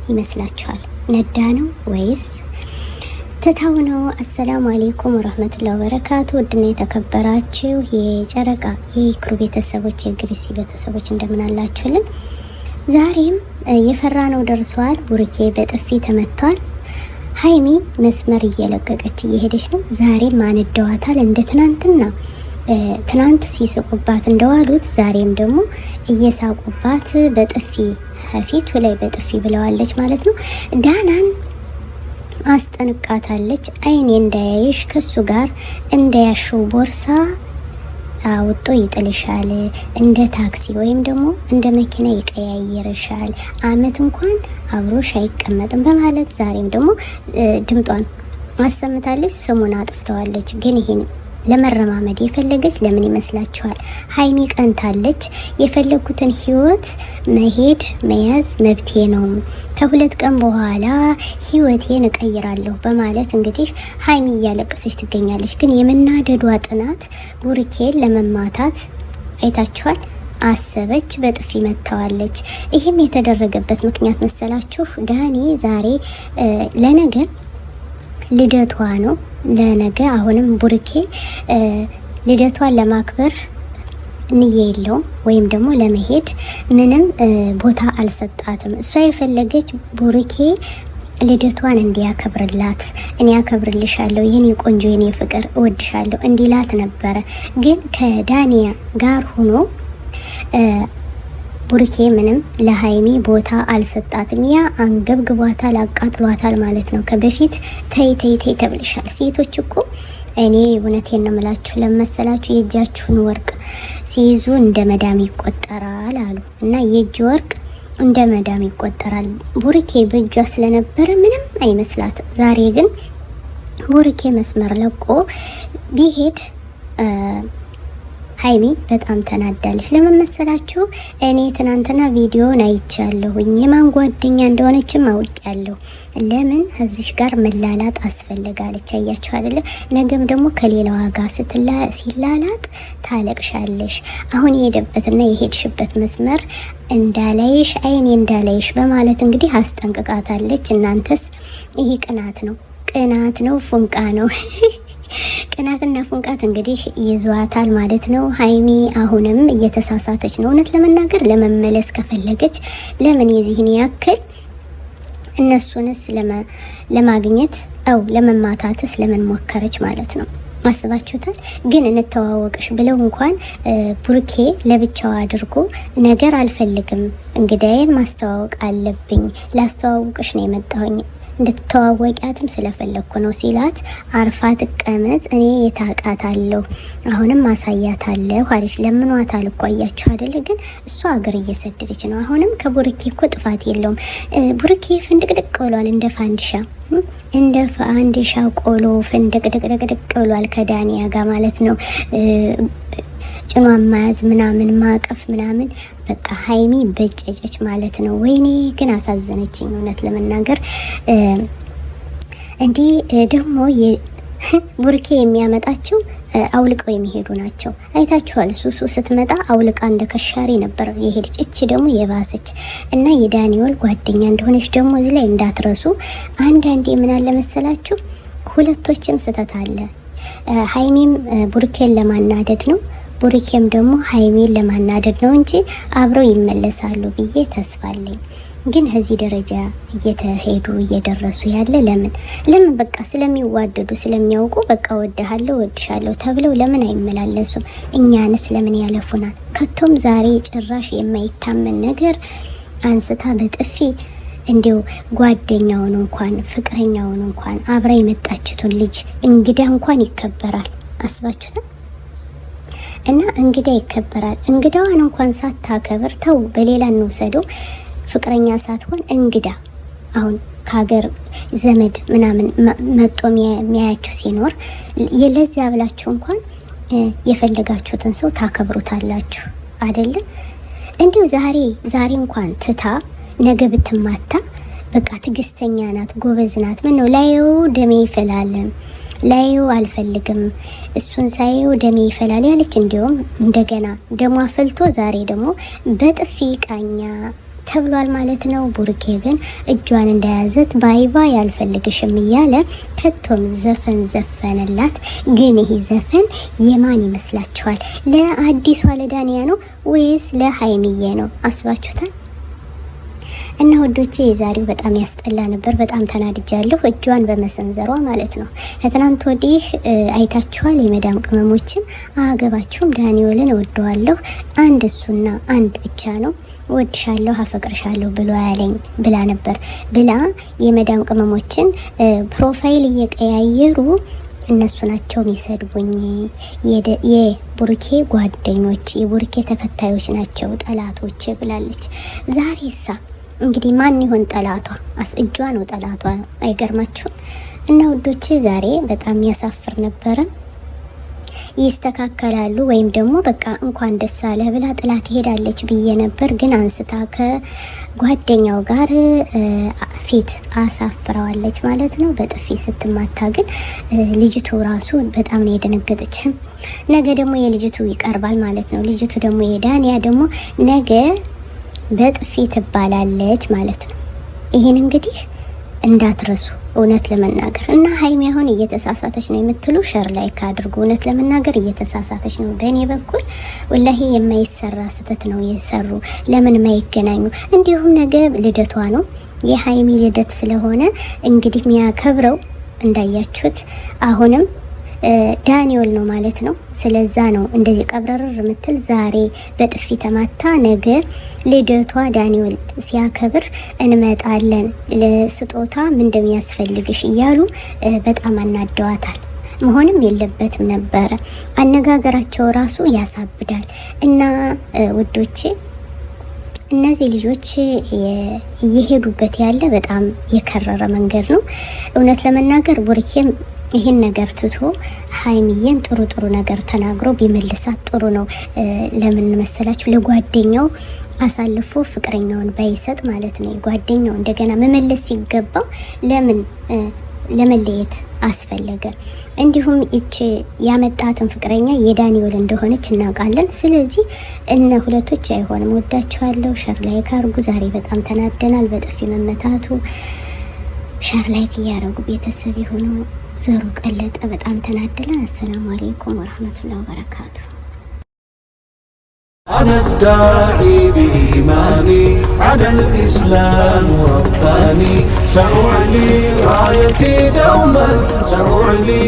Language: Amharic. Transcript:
ይመስላችኋል? ነዳ ነው ወይስ ትታው ነው? አሰላሙ አለይኩም ወራህመቱላሂ ወበረካቱ። ውድና የተከበራችሁ የጨረቃ የኢክሩ ቤተሰቦች የግሪሲ ቤተሰቦች እንደምን አላችሁልን? ዛሬም የፈራነው ደርሷል። ቡርኬ በጥፊ ተመቷል። ሀይሚ መስመር እየለቀቀች እየሄደች ነው። ዛሬም አንደዋታል እንደ ትናንት ሲስቁባት እንደዋሉት ዛሬም ደግሞ እየሳቁባት በጥፊ ፊቱ ላይ በጥፊ ብለዋለች ማለት ነው። ዳናን አስጠንቃታለች። አይኔ እንዳያይሽ ከሱ ጋር እንዳያሽው ቦርሳ አውጦ ይጥልሻል፣ እንደ ታክሲ ወይም ደግሞ እንደ መኪና ይቀያየርሻል፣ አመት እንኳን አብሮሽ አይቀመጥም በማለት ዛሬም ደግሞ ድምጧን አሰምታለች። ስሙን አጥፍተዋለች። ግን ይሄን ለመረማመድ የፈለገች ለምን ይመስላችኋል? ሀይሚ ቀንታለች። የፈለኩትን ህይወት መሄድ መያዝ መብቴ ነው፣ ከሁለት ቀን በኋላ ህይወቴን እቀይራለሁ በማለት እንግዲህ ሀይሚ እያለቀሰች ትገኛለች። ግን የመናደዷ ጥናት ቡርኬን ለመማታት አይታችኋል። አሰበች፣ በጥፊ መታዋለች። ይህም የተደረገበት ምክንያት መሰላችሁ? ዳኒ ዛሬ ለነገ ልደቷ ነው። ለነገ አሁንም ቡርኬ ልደቷን ለማክበር ንዬ የለውም ወይም ደግሞ ለመሄድ ምንም ቦታ አልሰጣትም። እሷ የፈለገች ቡርኬ ልደቷን እንዲያከብርላት፣ እኔ ያከብርልሻለሁ የኔ ቆንጆ የኔ ፍቅር እወድሻለሁ እንዲላት ነበረ። ግን ከዳኒያ ጋር ሆኖ ቡርኬ ምንም ለሀይሚ ቦታ አልሰጣትም። ያ አንገብግቧታል፣ አቃጥሏታል ማለት ነው። ከበፊት ተይ ተይ ተይ ተብልሻል። ሴቶች እኮ እኔ እውነቴን ነው የምላችሁ ለመሰላችሁ የእጃችሁን ወርቅ ሲይዙ እንደ መዳም ይቆጠራል አሉ እና የእጅ ወርቅ እንደ መዳም ይቆጠራል። ቡርኬ በእጇ ስለነበረ ምንም አይመስላትም። ዛሬ ግን ቡርኬ መስመር ለቆ ቢሄድ ሀይሚ በጣም ተናዳለች። ለምን መሰላችሁ? እኔ ትናንትና ቪዲዮን አይቻለሁኝ የማን ጓደኛ እንደሆነችም አውቄያለሁ። ለምን እዚህ ጋር መላላጥ አስፈልጋለች? አያችሁ አይደለ? ነገም ደግሞ ከሌላዋ ጋር ሲላላጥ ታለቅሻለሽ። አሁን የሄደበትና የሄድሽበት መስመር እንዳላይሽ አይኔ እንዳላይሽ በማለት እንግዲህ አስጠንቅቃታለች። እናንተስ? ይህ ቅናት ነው፣ ፉንቃ ነው። ቅናትና ፉንቃት እንግዲህ ይዟታል ማለት ነው። ሀይሚ አሁንም እየተሳሳተች ነው። እውነት ለመናገር ለመመለስ ከፈለገች ለምን የዚህን ያክል እነሱንስ ለማግኘት ለመማታትስ ለምን ሞከረች ማለት ነው? አስባችሁታል? ግን እንተዋወቅሽ ብለው እንኳን ቡርኬ ለብቻው አድርጎ ነገር አልፈልግም፣ እንግዳዬን ማስተዋወቅ አለብኝ፣ ላስተዋውቅሽ ነው የመጣሁኝ እንድትተዋወቂያትም ስለፈለኩ ነው ሲላት፣ አርፋ ትቀመጥ እኔ የታቃታለሁ አሁንም ማሳያታለሁ አለች። ለምኗታል እኮ አያችሁ አይደለ? ግን እሷ ሀገር እየሰደደች ነው። አሁንም ከቡርኬ እኮ ጥፋት የለውም። ቡርኬ ፍንድቅድቅ ብሏል፣ እንደ ፋንዲሻ ቆሎ ፍንድቅድቅድቅ ብሏል ከዳኒያ ጋር ማለት ነው። ጭኗን ማያዝ ምናምን ማቀፍ ምናምን በቃ ሀይሚ በጨጨች ማለት ነው። ወይኔ ግን አሳዘነችኝ እውነት ለመናገር። እንዲህ ደግሞ ቡርኬ የሚያመጣቸው አውልቀው የሚሄዱ ናቸው። አይታችኋል። ሱሱ ስትመጣ አውልቃ እንደ ከሻሪ ነበር የሄደች። እቺ ደግሞ የባሰች እና የዳኒወል ጓደኛ እንደሆነች ደግሞ እዚህ ላይ እንዳትረሱ። አንዳንዴ ምን አለ መሰላችሁ፣ ሁለቶችም ስተት አለ። ሀይሚም ቡርኬን ለማናደድ ነው፣ ቡርኬም ደግሞ ሀይሚን ለማናደድ ነው እንጂ አብረው ይመለሳሉ ብዬ ተስፋለኝ። ግን ከዚህ ደረጃ እየደረሱ ያለ ለምን በቃ ስለሚዋደዱ ስለሚያውቁ በቃ ወድሻለሁ ተብለው ለምን አይመላለሱም? እኛንስ ለምን ያለፉናል? ከቶም ዛሬ ጭራሽ የማይታመን ነገር አንስታ በጥፊ እንዲው ጓደኛውን እንኳን ፍቅረኛውን እንኳን አብራ የመጣችቱን ልጅ እንግዳ እንኳን ይከበራል። አስባችሁታ? እና እንግዳ ይከበራል። እንግዳዋን እንኳን ሳታከብር ተው በሌላ እንውሰደው፣ ፍቅረኛ ሳትሆን እንግዳ አሁን ከሀገር ዘመድ ምናምን መጦ የሚያያችሁ ሲኖር ለዚያ ብላችሁ እንኳን የፈለጋችሁትን ሰው ታከብሩታላችሁ አይደለ? እንዲሁ ዛሬ እንኳን ትታ ነገ ብትማታ በቃ ትግስተኛ ናት፣ ጎበዝ ናት። ምን ነው ላዩ ደሜ ይፈላል፣ ላዩ አልፈልግም፣ እሱን ሳየው ደሜ ይፈላል ያለች። እንዲሁም እንደገና ደሟ ፈልቶ ዛሬ ደግሞ በጥፊ ቃኛ ተብሏል ማለት ነው። ቡርኬ ግን እጇን እንደያዘት ባይባ ያልፈልግሽም እያለ ከቶም ዘፈን ዘፈነላት። ግን ይሄ ዘፈን የማን ይመስላችኋል? ለአዲሷ ለዳንያ ነው ወይስ ለሀይሚዬ ነው? አስባችሁታል? እና ወዶቼ የዛሬው በጣም ያስጠላ ነበር። በጣም ተናድጃለሁ፣ እጇን በመሰንዘሯ ማለት ነው። ከትናንት ወዲህ አይታችኋል። የመዳም ቅመሞችን አገባችሁም ዳንኤልን እወደዋለሁ አንድ እሱና አንድ ብቻ ነው ወድሻለሁ አፈቅርሻለሁ ብሎ ያለኝ ብላ ነበር ብላ የመዳም ቅመሞችን ፕሮፋይል እየቀያየሩ እነሱ ናቸው የሚሰድቡኝ፣ የቡርኬ ጓደኞች የቡርኬ ተከታዮች ናቸው ጠላቶች ብላለች። ዛሬሳ እንግዲህ ማን ይሆን ጠላቷ? እጇ ነው ጠላቷ። አይገርማችሁም? እና ውዶቼ ዛሬ በጣም ያሳፍር ነበረ። ይስተካከላሉ ወይም ደግሞ በቃ እንኳን ደስ አለ ብላ ጥላት ሄዳለች ብዬ ነበር። ግን አንስታ ከጓደኛው ጋር ፊት አሳፍረዋለች ማለት ነው። በጥፊ ስትማታ ግን ልጅቱ ራሱ በጣም ነው የደነገጠችም። ነገ ደግሞ የልጅቱ ይቀርባል ማለት ነው። ልጅቱ ደግሞ የዳንያ ደግሞ ነገ በጥፊ ትባላለች ማለት ነው። ይሄን እንግዲህ እንዳትረሱ እውነት ለመናገር እና ሀይሚ አሁን እየተሳሳተች ነው የምትሉ ሸር ላይክ አድርጉ። እውነት ለመናገር እየተሳሳተች ነው። በእኔ በኩል ወላሂ የማይሰራ ስህተት ነው የሰሩ። ለምን ማይገናኙ? እንዲሁም ነገ ልደቷ ነው የሀይሚ ልደት ስለሆነ እንግዲህ የሚያከብረው እንዳያችሁት አሁንም ዳንኤል ነው ማለት ነው። ስለዛ ነው እንደዚህ ቀብረርር ምትል ዛሬ በጥፊ ተማታ ነገ ልደቷ ዳንኤል ሲያከብር እንመጣለን ለስጦታ ምን እንደሚያስፈልግሽ እያሉ በጣም አናደዋታል። መሆንም የለበትም ነበረ። አነጋገራቸው ራሱ ያሳብዳል። እና ውዶቼ እነዚህ ልጆች እየሄዱበት ያለ በጣም የከረረ መንገድ ነው። እውነት ለመናገር ቡርኬም ይህን ነገር ትቶ ሀይሚዬን ጥሩ ጥሩ ነገር ተናግሮ ቢመልሳት ጥሩ ነው። ለምን መሰላችሁ? ለጓደኛው አሳልፎ ፍቅረኛውን ባይሰጥ ማለት ነው። ጓደኛው እንደገና መመለስ ሲገባው ለምን ለመለየት አስፈለገ? እንዲሁም እቺ ያመጣትን ፍቅረኛ የዳንኤል እንደሆነች እናውቃለን። ስለዚህ እነ ሁለቶች አይሆንም። ወዳችኋለሁ። ሸር ላይክ አድርጉ። ዛሬ በጣም ተናደናል በጥፊ መመታቱ። ሸር ላይክ እያደረጉ ቤተሰብ የሆኑ ዘሩ ቀለጠ። በጣም ተናደለ። አሰላሙ አለይኩም ወራህመቱላሂ ወበረካቱ። أنا الداعي بإيماني على الإسلام رباني سأعلي رايتي دوما سأعلي